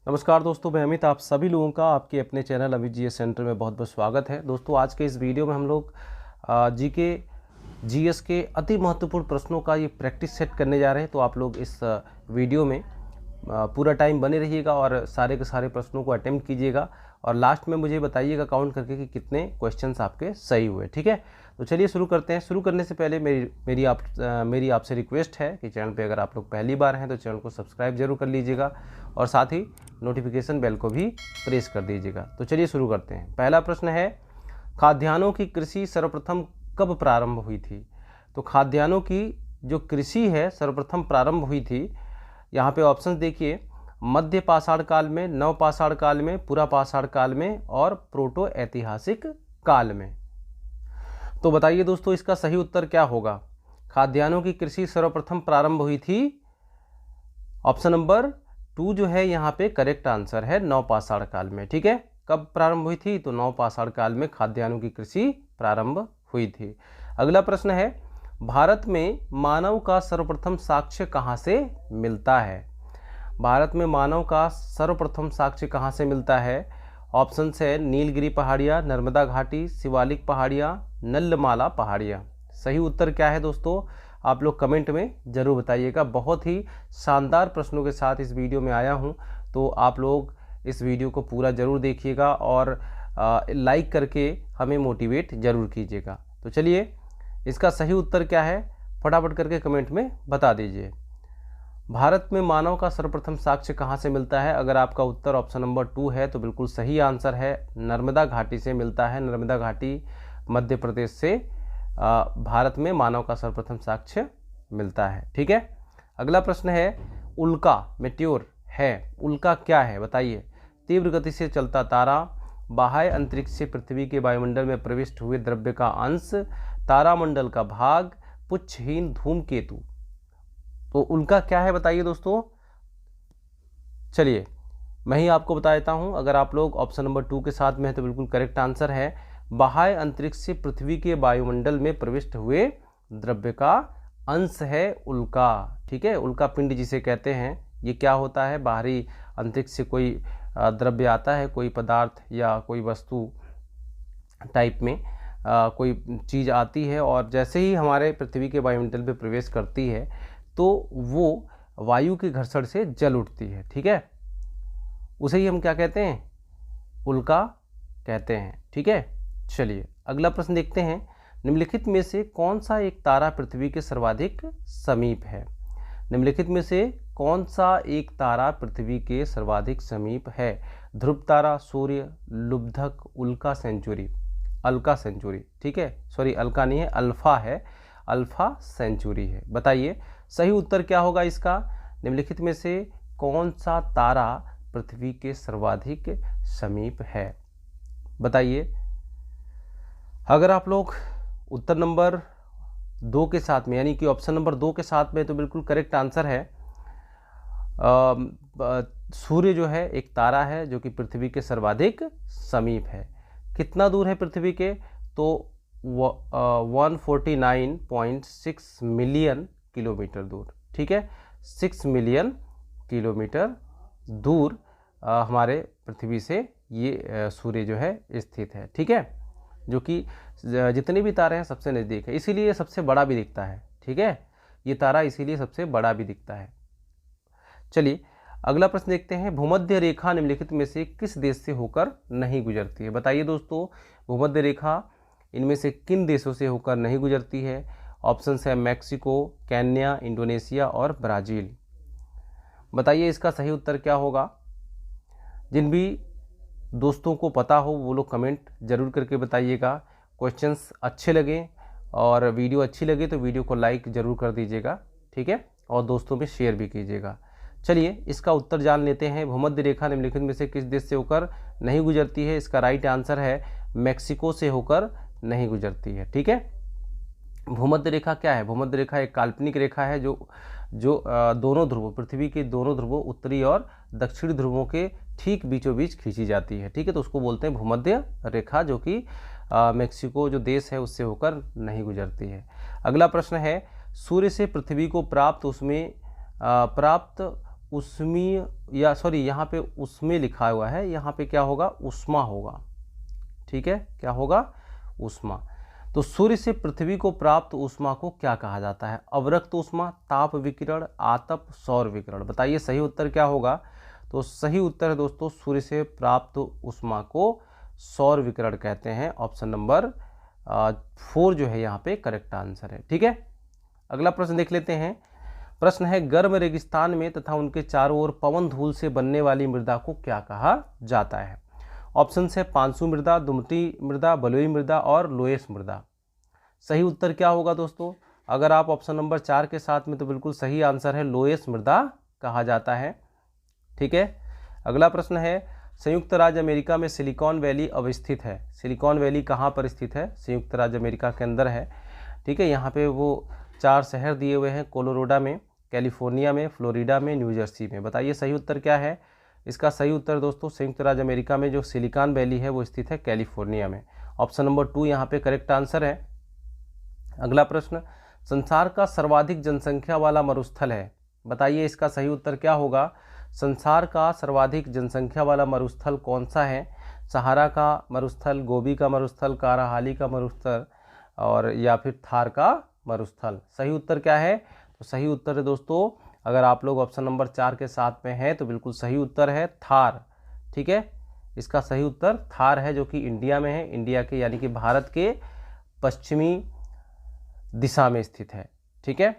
नमस्कार दोस्तों, मैं अमित आप सभी लोगों का आपके अपने चैनल अमित जीएस सेंटर में बहुत बहुत स्वागत है। दोस्तों, आज के इस वीडियो में हम लोग जीके जीएस के अति महत्वपूर्ण प्रश्नों का ये प्रैक्टिस सेट करने जा रहे हैं। तो आप लोग इस वीडियो में पूरा टाइम बने रहिएगा और सारे के सारे प्रश्नों को अटेम्प्ट कीजिएगा और लास्ट में मुझे बताइएगा काउंट करके कि कितने क्वेश्चंस आपके सही हुए। ठीक है, तो चलिए शुरू करते हैं। शुरू करने से पहले मेरी आपसे रिक्वेस्ट है कि चैनल पे अगर आप लोग पहली बार हैं तो चैनल को सब्सक्राइब जरूर कर लीजिएगा और साथ ही नोटिफिकेशन बेल को भी प्रेस कर दीजिएगा। तो चलिए शुरू करते हैं। पहला प्रश्न है, खाद्यान्नों की कृषि सर्वप्रथम कब प्रारंभ हुई थी? तो खाद्यान्नों की जो कृषि है सर्वप्रथम प्रारंभ हुई थी, यहाँ पे ऑप्शन देखिए, मध्य पाषाण काल में, नव पाषाण काल में, पुरा पाषाण काल में और प्रोटो ऐतिहासिक काल में। तो बताइए दोस्तों, इसका सही उत्तर क्या होगा? खाद्यान्नों की कृषि सर्वप्रथम प्रारंभ हुई थी, ऑप्शन नंबर 2 जो है यहाँ पे करेक्ट आंसर है, नव पाषाण काल में। ठीक है, कब प्रारंभ हुई थी? तो नव पाषाण काल में खाद्यान्नों की कृषि प्रारंभ हुई थी। अगला प्रश्न है, भारत में मानव का सर्वप्रथम साक्ष्य कहाँ से मिलता है? भारत में मानव का सर्वप्रथम साक्ष्य कहाँ से मिलता है? ऑप्शन है नीलगिरी पहाड़ियाँ, नर्मदा घाटी, शिवालिक पहाड़ियाँ, नल्लमाला पहाड़ियाँ। सही उत्तर क्या है दोस्तों? आप लोग कमेंट में ज़रूर बताइएगा। बहुत ही शानदार प्रश्नों के साथ इस वीडियो में आया हूँ, तो आप लोग इस वीडियो को पूरा ज़रूर देखिएगा और लाइक करके हमें मोटिवेट ज़रूर कीजिएगा। तो चलिए, इसका सही उत्तर क्या है फटाफट करके कमेंट में बता दीजिए। भारत में मानव का सर्वप्रथम साक्ष्य कहाँ से मिलता है? अगर आपका उत्तर ऑप्शन नंबर 2 है तो बिल्कुल सही आंसर है, नर्मदा घाटी से मिलता है। नर्मदा घाटी मध्य प्रदेश से भारत में मानव का सर्वप्रथम साक्ष्य मिलता है। ठीक है, अगला प्रश्न है, उल्का मेट्योर है, उल्का क्या है बताइए? तीव्र गति से चलता तारा, बाह्य अंतरिक्ष से पृथ्वी के वायुमंडल में प्रविष्ट हुए द्रव्य का अंश, तारामंडल का भाग, पुच्छहीन धूमकेतु। तो उल्का क्या है बताइए दोस्तों? चलिए मैं ही आपको बता देता हूं। अगर आप लोग ऑप्शन नंबर 2 के साथ में है तो बिल्कुल करेक्ट आंसर है, बाह्य अंतरिक्ष से पृथ्वी के वायुमंडल में प्रविष्ट हुए द्रव्य का अंश है उल्का। ठीक है, उल्का पिंड जिसे कहते हैं। ये क्या होता है? बाहरी अंतरिक्ष से कोई द्रव्य आता है, कोई पदार्थ या कोई वस्तु टाइप में कोई चीज़ आती है और जैसे ही हमारे पृथ्वी के वायुमंडल में प्रवेश करती है तो वो वायु के घर्षण से जल उठती है। ठीक है, उसे ही हम क्या कहते हैं? उल्का कहते हैं। ठीक है, चलिए अगला प्रश्न देखते हैं। निम्नलिखित में से कौन सा एक तारा पृथ्वी के सर्वाधिक समीप है? निम्नलिखित में से कौन सा एक तारा पृथ्वी के सर्वाधिक समीप है? ध्रुव तारा, सूर्य, लुब्धक, उल्का सेंचुरी। अल्का सेंचुरी। ठीक है, सॉरी अल्का नहीं है, अल्फा है, अल्फा सेंचुरी है। बताइए सही उत्तर क्या होगा इसका? निम्नलिखित में से कौन सा तारा पृथ्वी के सर्वाधिक समीप है? बताइए। अगर आप लोग उत्तर नंबर 2 के साथ में यानी कि ऑप्शन नंबर 2 के साथ में तो बिल्कुल करेक्ट आंसर है। सूर्य जो है एक तारा है जो कि पृथ्वी के सर्वाधिक समीप है। कितना दूर है पृथ्वी के? तो 149.6 मिलियन किलोमीटर दूर। ठीक है, 6 मिलियन किलोमीटर दूर हमारे पृथ्वी से ये सूर्य जो है स्थित है। ठीक है, जो कि जितने भी तारे हैं सबसे नज़दीक है, इसीलिए सबसे बड़ा भी दिखता है। ठीक है, ये तारा इसीलिए सबसे बड़ा भी दिखता है। चलिए अगला प्रश्न देखते हैं। भूमध्य रेखा निम्नलिखित में से किस देश से होकर नहीं गुजरती है? बताइए दोस्तों, भूमध्य रेखा इनमें से किन देशों से होकर नहीं गुजरती है? ऑप्शन है मैक्सिको, केन्या, इंडोनेशिया और ब्राज़ील। बताइए इसका सही उत्तर क्या होगा? जिन भी दोस्तों को पता हो वो लोग कमेंट जरूर करके बताइएगा। क्वेश्चंस अच्छे लगे और वीडियो अच्छी लगे तो वीडियो को लाइक ज़रूर कर दीजिएगा। ठीक है, और दोस्तों में शेयर भी कीजिएगा। चलिए इसका उत्तर जान लेते हैं। भूमध्य रेखा निम्नलिखित में से किस देश से होकर नहीं गुजरती है? इसका राइट आंसर है मैक्सिको से होकर नहीं गुजरती है। ठीक है, भूमध्य रेखा क्या है? भूमध्य रेखा एक काल्पनिक रेखा है जो दोनों ध्रुवों, पृथ्वी के दोनों ध्रुवों, उत्तरी और दक्षिणी ध्रुवों के ठीक बीचों बीच खींची जाती है। ठीक है, तो उसको बोलते हैं भूमध्य रेखा, जो कि मेक्सिको जो देश है उससे होकर नहीं गुजरती है। अगला प्रश्न है, सूर्य से पृथ्वी को प्राप्त उष्मीय, या सॉरी यहाँ पे उसमें लिखा हुआ है, यहाँ पे क्या होगा, उष्मा होगा। ठीक है, क्या होगा, उष्मा। तो सूर्य से पृथ्वी को प्राप्त ऊष्मा को क्या कहा जाता है? अवरक्त ऊष्मा, ताप विकिरण, आतप, सौर विकिरण। बताइए सही उत्तर क्या होगा? तो सही उत्तर है दोस्तों, सूर्य से प्राप्त ऊष्मा को सौर विकिरण कहते हैं। ऑप्शन नंबर 4 जो है यहाँ पे करेक्ट आंसर है। ठीक है, अगला प्रश्न देख लेते हैं। प्रश्न है, गर्म रेगिस्तान में तथा उनके चारों ओर पवन धूल से बनने वाली मृदा को क्या कहा जाता है? ऑप्शन है पांसु मृदा, दुमटी मृदा, बलुई मृदा और लोएस मृदा। सही उत्तर क्या होगा दोस्तों? अगर आप ऑप्शन नंबर 4 के साथ में, तो बिल्कुल सही आंसर है, लोएस मृदा कहा जाता है। ठीक है, अगला प्रश्न है, संयुक्त राज्य अमेरिका में सिलिकॉन वैली अवस्थित है। सिलिकॉन वैली कहाँ पर स्थित है? संयुक्त राज्य अमेरिका के अंदर है। ठीक है, यहाँ पे वो 4 शहर दिए हुए हैं, कोलोराडो में, कैलिफोर्निया में, फ्लोरिडा में, न्यू जर्सी में। बताइए सही उत्तर क्या है? इसका सही उत्तर दोस्तों, संयुक्त राज्य अमेरिका में जो सिलिकॉन वैली है वो स्थित है कैलिफोर्निया में। ऑप्शन नंबर 2 यहाँ पे करेक्ट आंसर है। अगला प्रश्न, संसार का सर्वाधिक जनसंख्या वाला मरुस्थल है। बताइए इसका सही उत्तर क्या होगा? संसार का सर्वाधिक जनसंख्या वाला मरुस्थल कौन सा है? सहारा का मरुस्थल, गोबी का मरुस्थल, काराहाली का मरुस्थल और या फिर थार का मरुस्थल। सही उत्तर क्या है? तो सही उत्तर है दोस्तों, अगर आप लोग ऑप्शन नंबर 4 के साथ में हैं तो बिल्कुल सही उत्तर है थार। ठीक है, इसका सही उत्तर थार है, जो कि इंडिया में है, इंडिया के यानी कि भारत के पश्चिमी दिशा में स्थित है। ठीक है,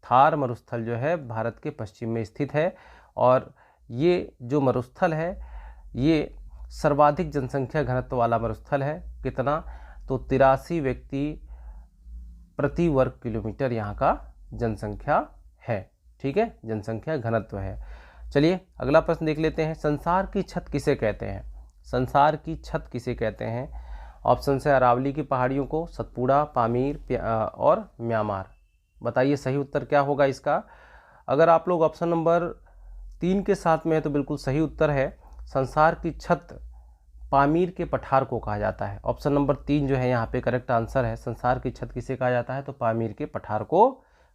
थार मरुस्थल जो है भारत के पश्चिम में स्थित है और ये जो मरुस्थल है ये सर्वाधिक जनसंख्या घनत्व वाला मरुस्थल है। कितना? तो 83 व्यक्ति प्रति वर्ग किलोमीटर यहाँ का जनसंख्या है। ठीक है, जनसंख्या घनत्व है। चलिए अगला प्रश्न देख लेते हैं। संसार की छत किसे कहते हैं? संसार की छत किसे कहते हैं? ऑप्शन है अरावली की पहाड़ियों को, सतपुड़ा, पामीर और म्यांमार। बताइए सही उत्तर क्या होगा इसका? अगर आप लोग ऑप्शन नंबर 3 के साथ में है तो बिल्कुल सही उत्तर है, संसार की छत पामीर के पठार को कहा जाता है। ऑप्शन नंबर 3 जो है यहाँ पे करेक्ट आंसर है। संसार की छत किसे कहा जाता है? तो पामीर के पठार को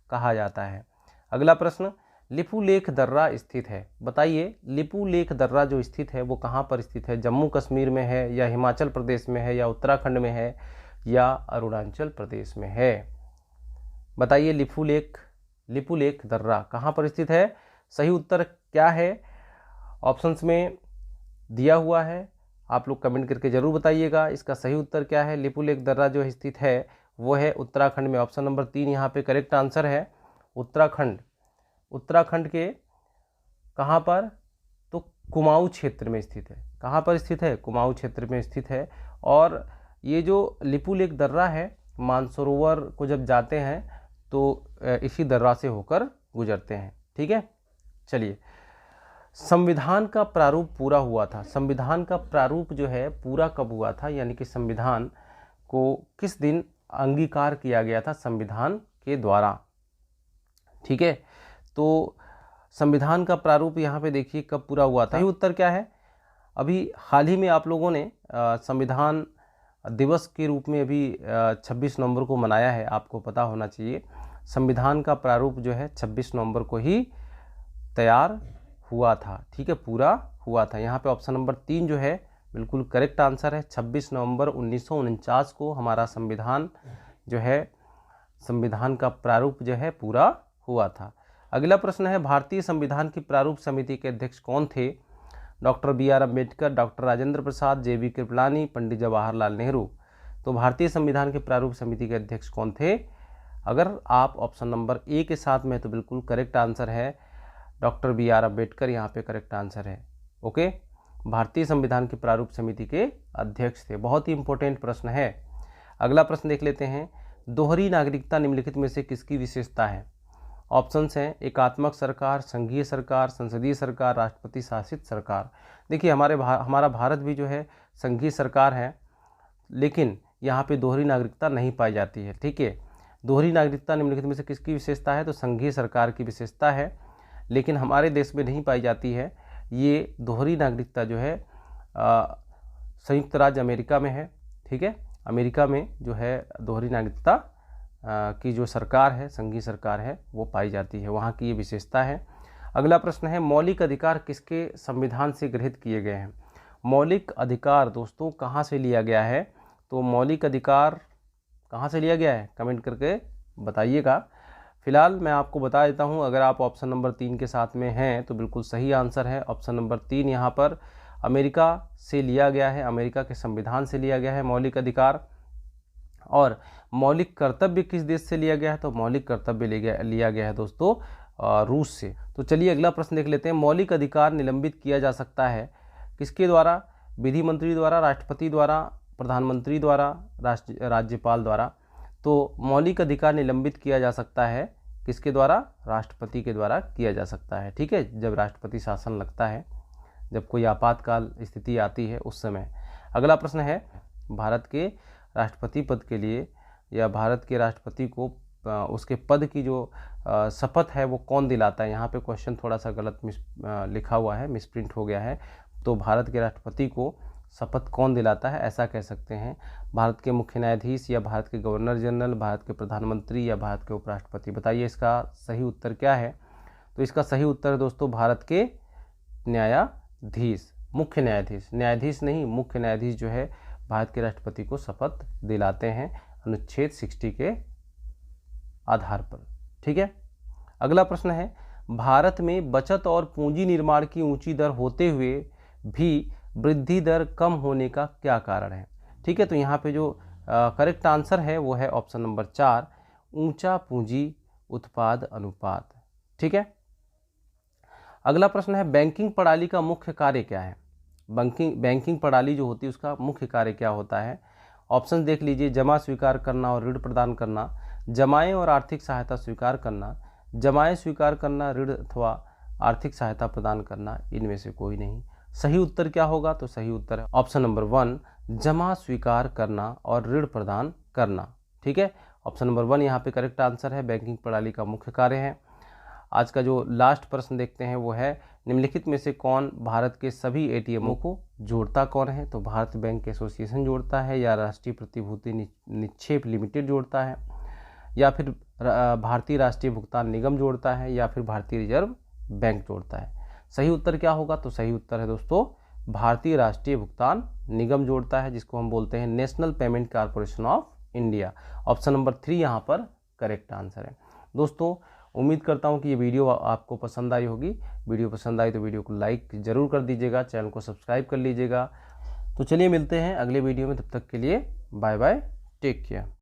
कहा जाता है। अगला प्रश्न, लिपुलेख दर्रा स्थित है। बताइए लिपुलेख दर्रा जो स्थित है वो कहाँ पर स्थित है? जम्मू कश्मीर में है या हिमाचल प्रदेश में है या उत्तराखंड में है या अरुणाचल प्रदेश में है? बताइए लिपुलेख दर्रा कहाँ पर स्थित है? सही उत्तर क्या है? ऑप्शंस में दिया हुआ है, आप लोग कमेंट करके जरूर बताइएगा इसका सही उत्तर क्या है। लिपुलेख दर्रा जो स्थित है वो है उत्तराखंड में। ऑप्शन नंबर 3 यहाँ पे करेक्ट आंसर है, उत्तराखंड। उत्तराखंड के कहाँ पर? तो कुमाऊं क्षेत्र में स्थित है। कहाँ पर स्थित है? कुमाऊं क्षेत्र में स्थित है। और ये जो लिपुलेख दर्रा है, मानसरोवर को जब जाते हैं तो इसी दर्रा से होकर गुजरते हैं। ठीक है, चलिए संविधान का प्रारूप पूरा हुआ था। संविधान का प्रारूप जो है पूरा कब हुआ था, यानी कि संविधान को किस दिन अंगीकार किया गया था संविधान के द्वारा? ठीक है, तो संविधान का प्रारूप यहाँ पे देखिए कब पूरा हुआ था। सही उत्तर क्या है? अभी हाल ही में आप लोगों ने संविधान दिवस के रूप में अभी 26 नवंबर को मनाया है, आपको पता होना चाहिए। संविधान का प्रारूप जो है 26 नवंबर को ही तैयार हुआ था। ठीक है, पूरा हुआ था। यहाँ पे ऑप्शन नंबर 3 जो है बिल्कुल करेक्ट आंसर है। 26 नवंबर 1949 को हमारा संविधान जो है, संविधान का प्रारूप जो है पूरा हुआ था। अगला प्रश्न है, भारतीय संविधान की प्रारूप समिति के अध्यक्ष कौन थे? Doctor BR Ambedkar, doctor Rajendra Prasad, JB Kripalani, Pandit Jawaharlal Nehru. तो भारतीय संविधान के प्रारूप समिति के अध्यक्ष कौन थे? अगर आप ऑप्शन नंबर A के साथ में तो बिल्कुल करेक्ट आंसर है, डॉक्टर BR अम्बेडकर यहाँ पे करेक्ट आंसर है। ओके, भारतीय संविधान की प्रारूप समिति के अध्यक्ष थे। बहुत ही इंपॉर्टेंट प्रश्न है। अगला प्रश्न देख लेते हैं, दोहरी नागरिकता निम्नलिखित में से किसकी विशेषता है? ऑप्शंस हैं एकात्मक सरकार, संघीय सरकार, संसदीय सरकार, राष्ट्रपति शासित सरकार। देखिए हमारा भारत भी जो है संघीय सरकार है, लेकिन यहाँ पे दोहरी नागरिकता नहीं पाई जाती है। ठीक है, दोहरी नागरिकता निम्नलिखित में से किसकी विशेषता है? तो संघीय सरकार की विशेषता है, लेकिन हमारे देश में नहीं पाई जाती है। ये दोहरी नागरिकता जो है संयुक्त राज्य अमेरिका में है। ठीक है, अमेरिका में जो है दोहरी नागरिकता की जो सरकार है, संघीय सरकार है, वो पाई जाती है, वहाँ की ये विशेषता है। अगला प्रश्न है मौलिक अधिकार किसके संविधान से गृहीत किए गए हैं। मौलिक अधिकार दोस्तों कहाँ से लिया गया है, तो मौलिक अधिकार कहाँ से लिया गया है कमेंट करके बताइएगा। फिलहाल मैं आपको बता देता हूँ, अगर आप ऑप्शन नंबर 3 के साथ में हैं तो बिल्कुल सही आंसर है ऑप्शन नंबर 3। यहाँ पर अमेरिका से लिया गया है, अमेरिका के संविधान से लिया गया है मौलिक अधिकार। और मौलिक कर्तव्य किस देश से लिया गया है, तो मौलिक कर्तव्य लिया गया है दोस्तों रूस से। तो चलिए अगला प्रश्न देख लेते हैं। मौलिक अधिकार निलंबित किया जा सकता है किसके द्वारा, विधि मंत्री द्वारा, राष्ट्रपति द्वारा, प्रधानमंत्री द्वारा, राज्यपाल द्वारा। तो मौलिक अधिकार निलंबित किया जा सकता है किसके द्वारा, राष्ट्रपति के द्वारा किया जा सकता है। ठीक है, जब राष्ट्रपति शासन लगता है, जब कोई आपातकाल स्थिति आती है उस समय। अगला प्रश्न है भारत के राष्ट्रपति पद के लिए या भारत के राष्ट्रपति को उसके पद की जो शपथ है वो कौन दिलाता है। यहाँ पे क्वेश्चन थोड़ा सा गलत लिखा हुआ है, मिसप्रिंट हो गया है। तो भारत के राष्ट्रपति को शपथ कौन दिलाता है, ऐसा कह सकते हैं भारत के मुख्य न्यायाधीश या भारत के गवर्नर जनरल, भारत के प्रधानमंत्री या भारत के उपराष्ट्रपति। बताइए इसका सही उत्तर क्या है। तो इसका सही उत्तर है दोस्तों भारत के न्यायाधीश, मुख्य न्यायाधीश, न्यायाधीश नहीं मुख्य न्यायाधीश जो है भारत के राष्ट्रपति को शपथ दिलाते हैं अनुच्छेद 60 के आधार पर। ठीक है, अगला प्रश्न है भारत में बचत और पूंजी निर्माण की ऊंची दर होते हुए भी वृद्धि दर कम होने का क्या कारण है। ठीक है, तो यहाँ पे जो करेक्ट आंसर है वो है ऑप्शन नंबर 4, ऊंचा पूंजी उत्पाद अनुपात। ठीक है, अगला प्रश्न है बैंकिंग प्रणाली का मुख्य कार्य क्या है। बैंकिंग प्रणाली जो होती है उसका मुख्य कार्य क्या होता है। ऑप्शन देख लीजिए, जमा स्वीकार करना और ऋण प्रदान करना, जमाएं और आर्थिक सहायता स्वीकार करना, जमाएं स्वीकार करना, ऋण अथवा आर्थिक सहायता प्रदान करना, इनमें से कोई नहीं। सही उत्तर क्या होगा, तो सही उत्तर है ऑप्शन नंबर 1, जमा स्वीकार करना और ऋण प्रदान करना। ठीक है, ऑप्शन नंबर 1 यहाँ पे करेक्ट आंसर है, बैंकिंग प्रणाली का मुख्य कार्य है। आज का जो लास्ट प्रश्न देखते हैं वो है निम्नलिखित में से कौन भारत के सभी एटीएमओ को जोड़ता कौन है। तो भारत बैंक एसोसिएशन जोड़ता है, या राष्ट्रीय प्रतिभूति निक्षेप लिमिटेड जोड़ता है, या फिर भारतीय राष्ट्रीय भुगतान निगम जोड़ता है, या फिर भारतीय रिजर्व बैंक जोड़ता है। सही उत्तर क्या होगा, तो सही उत्तर है दोस्तों भारतीय राष्ट्रीय भुगतान निगम जोड़ता है, जिसको हम बोलते हैं national payment corporation of India. Option number 3 यहाँ पर करेक्ट आंसर है। दोस्तों उम्मीद करता हूँ कि ये वीडियो आपको पसंद आई होगी। वीडियो पसंद आई तो वीडियो को लाइक ज़रूर कर दीजिएगा, चैनल को सब्सक्राइब कर लीजिएगा। तो चलिए मिलते हैं अगले वीडियो में, तब तक के लिए बाय बाय, टेक केयर।